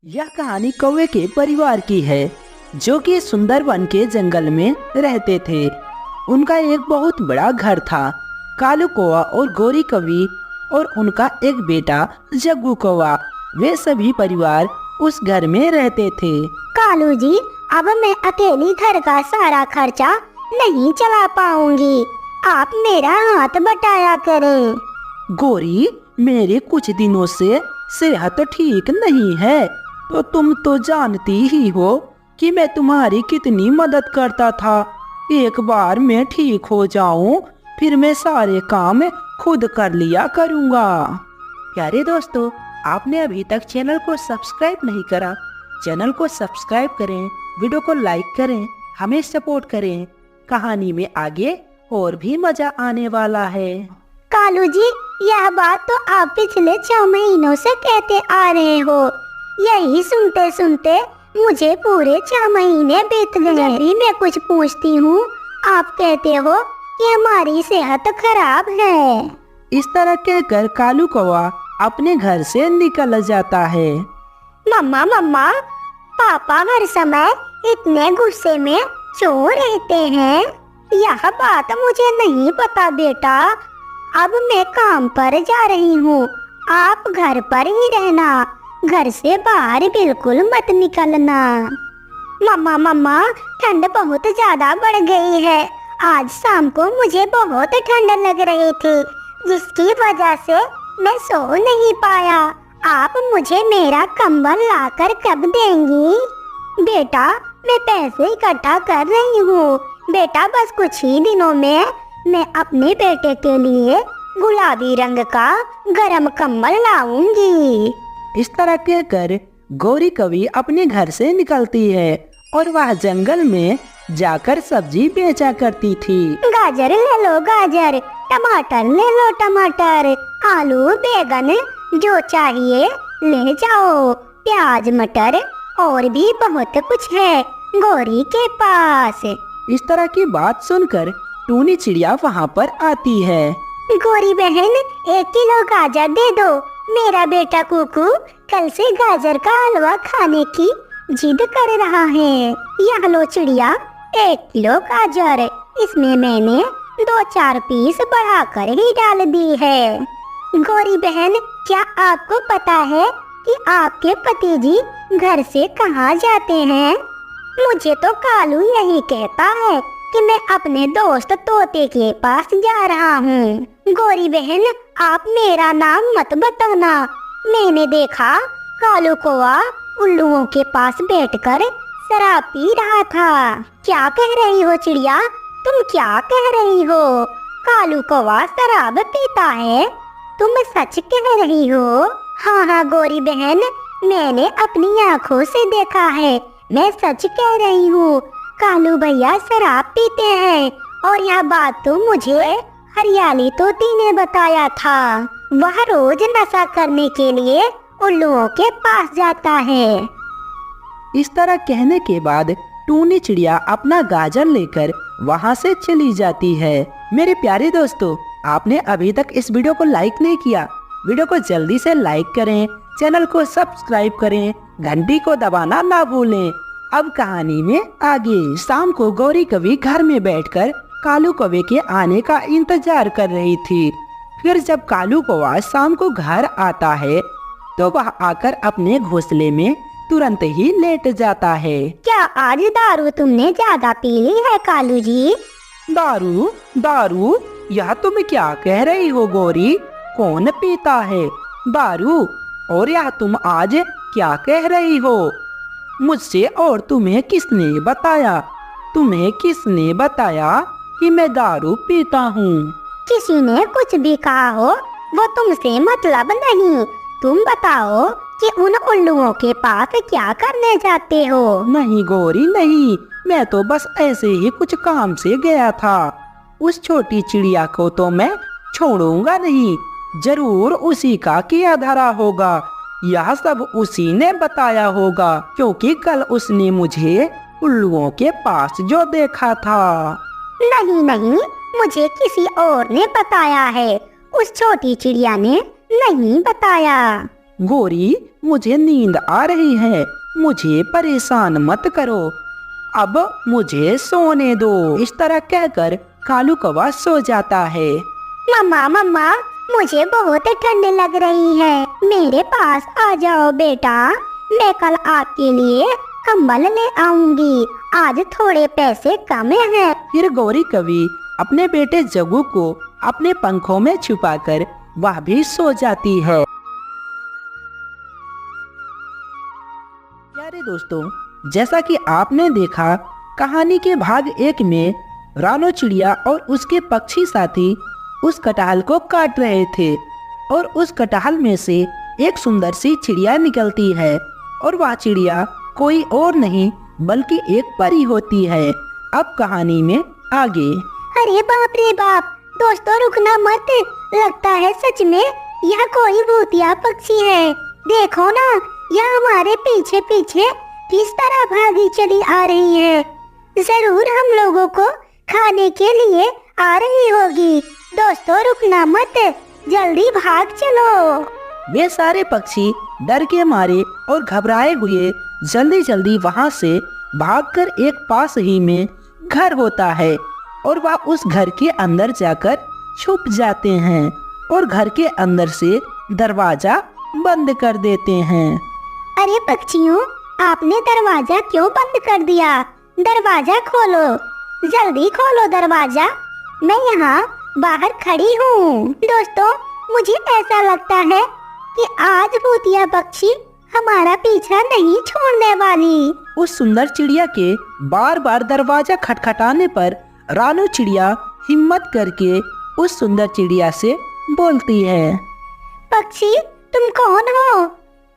यह कहानी कौवे के परिवार की है जो कि सुंदरवन के जंगल में रहते थे। उनका एक बहुत बड़ा घर था। कालू कौवा और गोरी कौवी और उनका एक बेटा जग्गू कौवा, वे सभी परिवार उस घर में रहते थे। कालू जी, अब मैं अकेली घर का सारा खर्चा नहीं चला पाऊंगी, आप मेरा हाथ बटाया करें। गोरी, मेरे कुछ दिनों से सेहत ठीक नहीं है, तो तुम तो जानती ही हो कि मैं तुम्हारी कितनी मदद करता था। एक बार मैं ठीक हो जाऊं, फिर मैं सारे काम खुद कर लिया करूंगा। प्यारे दोस्तों, आपने अभी तक चैनल को सब्सक्राइब नहीं करा, चैनल को सब्सक्राइब करें, वीडियो को लाइक करें, हमें सपोर्ट करें। कहानी में आगे और भी मजा आने वाला है। कालू जी, यह बात तो आप पिछले 6 महीनों से कहते आ रहे हो। यही सुनते सुनते मुझे पूरे 6 महीने बीत गए। जब भी मैं कुछ पूछती हूँ, आप कहते हो कि हमारी सेहत खराब है। इस तरह कहकर कालू कौवा अपने घर से निकल जाता है। मम्मा मम्मा, पापा हर समय इतने गुस्से में क्यों रहते हैं? यह बात मुझे नहीं पता बेटा। अब मैं काम पर जा रही हूँ, आप घर पर ही रहना, घर से बाहर बिल्कुल मत निकलना। मम्मा मम्मा, ठंड बहुत ज्यादा बढ़ गई है। आज शाम को मुझे बहुत ठंड लग रही थी, जिसकी वजह से मैं सो नहीं पाया। आप मुझे मेरा कंबल लाकर कब देंगी? बेटा, मैं पैसे इकट्ठा कर रही हूँ बेटा। बस कुछ ही दिनों में मैं अपने बेटे के लिए गुलाबी रंग का गरम कंबल लाऊंगी। इस तरह कहकर गोरी कौवी अपने घर से निकलती है और वह जंगल में जाकर सब्जी बेचा करती थी। गाजर ले लो गाजर, टमाटर ले लो टमाटर, आलू बैगन जो चाहिए ले जाओ, प्याज मटर और भी बहुत कुछ है गोरी के पास। इस तरह की बात सुनकर टूनी चिड़िया वहाँ पर आती है। गोरी बहन, 1 किलो गाजर दे दो। मेरा बेटा कुकू कल से गाजर का हलवा खाने की जिद कर रहा है। यह लो चिड़िया, 1 किलो गाजर। इसमें मैंने 2-4 पीस बढ़ाकर ही डाल दी है। गोरी बहन, क्या आपको पता है कि आपके पति जी घर से कहाँ जाते हैं? मुझे तो कालू यही कहता है कि मैं अपने दोस्त तोते के पास जा रहा हूँ। गोरी बहन, आप मेरा नाम मत बताना। मैंने देखा कालू कौवा उल्लुओं के पास बैठकर शराब पी रहा था। क्या कह रही हो चिड़िया, तुम क्या कह रही हो? कालू कौवा शराब पीता है? तुम सच कह रही हो? हाँ हाँ गोरी बहन, मैंने अपनी आँखों से देखा है, मैं सच कह रही हूँ। कालू भैया शराब पीते हैं और यह बात तो मुझे हरियाली तोती ने बताया था। वह रोज नशा करने के लिए उल्लुओं के पास जाता है। इस तरह कहने के बाद टूनी चिड़िया अपना गाजर लेकर वहाँ से चली जाती है। मेरे प्यारे दोस्तों, आपने अभी तक इस वीडियो को लाइक नहीं किया, वीडियो को जल्दी से लाइक करें, चैनल को सब्सक्राइब करें, घंटी को दबाना ना भूलें। अब कहानी में आगे। शाम को गोरी कौवी घर में बैठकर कालू कौवे के आने का इंतजार कर रही थी। फिर जब कालू कौवा शाम को घर आता है तो वह आकर अपने घोंसले में तुरंत ही लेट जाता है। क्या आज दारू तुमने ज्यादा पी ली है कालू जी? दारू? दारू? यह तुम क्या कह रही हो गोरी? कौन पीता है दारू? और यह तुम आज क्या कह रही हो? मुझसे और तुम्हें किसने बताया? तुम्हें किसने बताया कि मैं दारू पीता हूँ? किसी ने कुछ भी कहा हो वो तुमसे मतलब नहीं। तुम बताओ कि उन उल्लुओं के पास क्या करने जाते हो? नहीं गोरी नहीं, मैं तो बस ऐसे ही कुछ काम से गया था। उस छोटी चिड़िया को तो मैं छोड़ूंगा नहीं, जरूर उसी का किया धरा होगा। यह सब उसी ने बताया होगा, क्योंकि कल उसने मुझे उल्लुओं के पास जो देखा था। नहीं नहीं, मुझे किसी और ने बताया है, उस छोटी चिड़िया ने नहीं बताया। गोरी, मुझे नींद आ रही है, मुझे परेशान मत करो, अब मुझे सोने दो। इस तरह कहकर कालू कौवा सो जाता है। मम्मा मम्मा, मुझे बहुत ठंड लग रही है, मेरे पास आ जाओ बेटा, मैं कल आपके लिए कंबल ले आऊंगी, आज थोड़े पैसे कम हैं। फिर गौरी कवि अपने बेटे जग्गू को अपने पंखों में छुपाकर वह भी सो जाती है। प्यारे दोस्तों, जैसा कि आपने देखा, कहानी के भाग 1 में रानो चिड़िया और उसके पक्षी साथी उस कटहल को काट रहे थे और उस कटहल में से एक सुंदर सी चिड़िया निकलती है और वह चिड़िया कोई और नहीं बल्कि एक परी होती है। अब कहानी में आगे। अरे बाप रे बाप, दोस्तों रुकना मत, लगता है सच में यह कोई भूतिया पक्षी है। देखो ना, यह हमारे पीछे पीछे किस तरह भागी चली आ रही है, जरूर हम लोगों को खाने के लिए आ रही होगी। दोस्तों रुकना मत, जल्दी भाग चलो। वे सारे पक्षी डर के मारे और घबराए हुए जल्दी जल्दी वहां से भागकर एक पास ही में घर होता है और वह उस घर के अंदर जाकर छुप जाते हैं और घर के अंदर से दरवाजा बंद कर देते हैं। अरे पक्षियों, आपने दरवाजा क्यों बंद कर दिया? दरवाजा खोलो, जल्दी खोलो दरवाजा, मैं यहाँ बाहर खड़ी हूँ। दोस्तों, मुझे ऐसा लगता है कि आज भूतिया पक्षी हमारा पीछा नहीं छोड़ने वाली। उस सुंदर चिड़िया के बार बार दरवाजा खटखटाने पर रानू चिड़िया हिम्मत करके उस सुंदर चिड़िया से बोलती है, पक्षी तुम कौन हो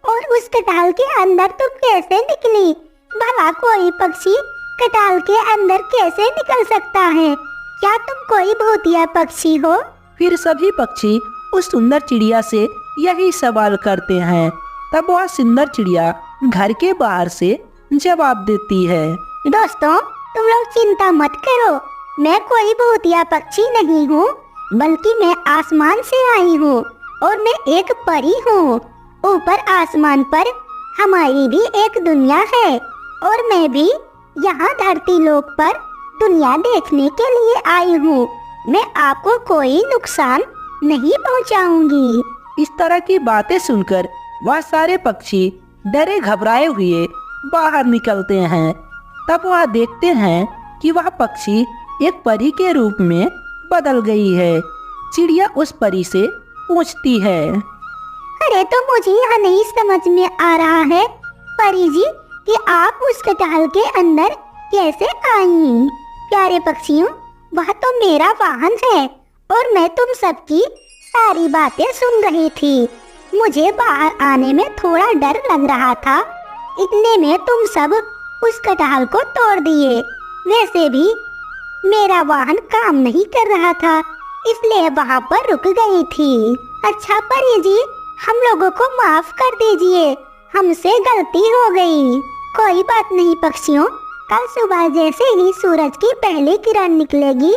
और उस कटाल के अंदर तुम कैसे निकली? भला कोई पक्षी कटाल के अंदर कैसे निकल सकता है? क्या तुम कोई भूतिया पक्षी हो? फिर सभी पक्षी उस सुंदर चिड़िया से यही सवाल करते हैं। तब वह सुंदर चिड़िया घर के बाहर से जवाब देती है, दोस्तों तुम लोग चिंता मत करो, मैं कोई भूतिया पक्षी नहीं हूँ, बल्कि मैं आसमान से आई हूँ और मैं एक परी हूँ। ऊपर आसमान पर हमारी भी एक दुनिया है और मैं भी यहाँ धरती लोक पर दुनिया देखने के लिए आई हूँ। मैं आपको कोई नुकसान नहीं पहुँचाऊंगी। इस तरह की बातें सुनकर वह सारे पक्षी डरे घबराए हुए बाहर निकलते हैं। तब वह देखते हैं कि वह पक्षी एक परी के रूप में बदल गई है। चिड़िया उस परी से पूछती है, अरे तो मुझे यह नहीं समझ में आ रहा है परी जी कि आप उस कटहल के अंदर कैसे आई? प्यारे पक्षियों, वह तो मेरा वाहन है और मैं तुम सबकी सारी बातें सुन रही थी। मुझे बाहर आने में थोड़ा डर लग रहा था, इतने में तुम सब उस कटहल को तोड़ दिए। वैसे भी मेरा वाहन काम नहीं कर रहा था, इसलिए वहाँ पर रुक गई थी। अच्छा परी जी, हम लोगों को माफ कर दीजिए, हमसे गलती हो गई। कोई बात नहीं पक्षियों, कल सुबह जैसे ही सूरज की पहली किरण निकलेगी,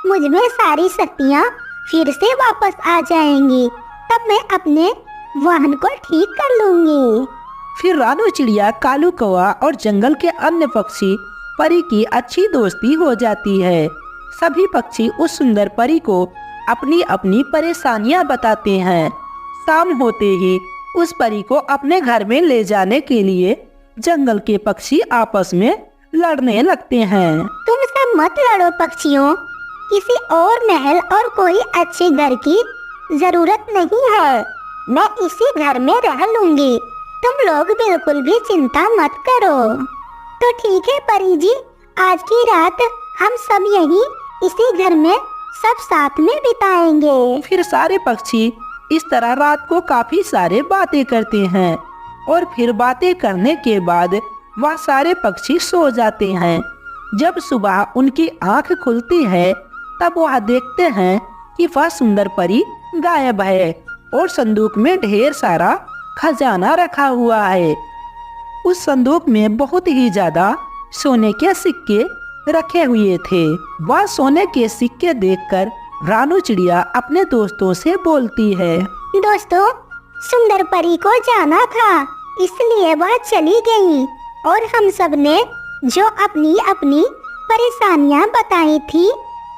मुझ में सारी शक्तियाँ फिर से वापस आ जाएंगी, तब मैं अपने वाहन को ठीक कर लूंगी। फिर रानू चिड़िया, कालू कौवा और जंगल के अन्य पक्षी परी की अच्छी दोस्ती हो जाती है। सभी पक्षी उस सुंदर परी को अपनी अपनी परेशानियां बताते हैं। शाम होते ही उस परी को अपने घर में ले जाने के लिए जंगल के पक्षी आपस में लड़ने लगते हैं। तुम सब मत लड़ो पक्षियों, किसी और महल और कोई अच्छे घर की जरूरत नहीं है, मैं इसी घर में रह लूंगी, तुम लोग बिल्कुल भी चिंता मत करो। तो ठीक है परी जी, आज की रात हम सब यहीं इसी घर में सब साथ में बिताएंगे। फिर सारे पक्षी इस तरह रात को काफी सारे बातें करते हैं और फिर बातें करने के बाद वह सारे पक्षी सो जाते हैं। जब सुबह उनकी आंख खुलती है तब वह देखते हैं कि वह सुंदर परी गायब है और संदूक में ढेर सारा खजाना रखा हुआ है। उस संदूक में बहुत ही ज्यादा सोने के सिक्के रखे हुए थे। वह सोने के सिक्के देखकर रानू चिड़िया अपने दोस्तों से बोलती है, दोस्तों सुंदर परी को जाना था, इसलिए वह चली गई और हम सब ने जो अपनी अपनी परेशानियां बताई थी,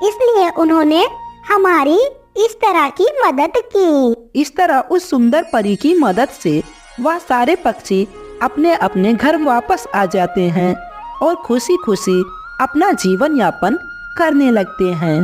इसलिए उन्होंने हमारी इस तरह की मदद की। इस तरह उस सुंदर परी की मदद से वह सारे पक्षी अपने अपने घर वापस आ जाते हैं और खुशी खुशी अपना जीवन यापन करने लगते हैं।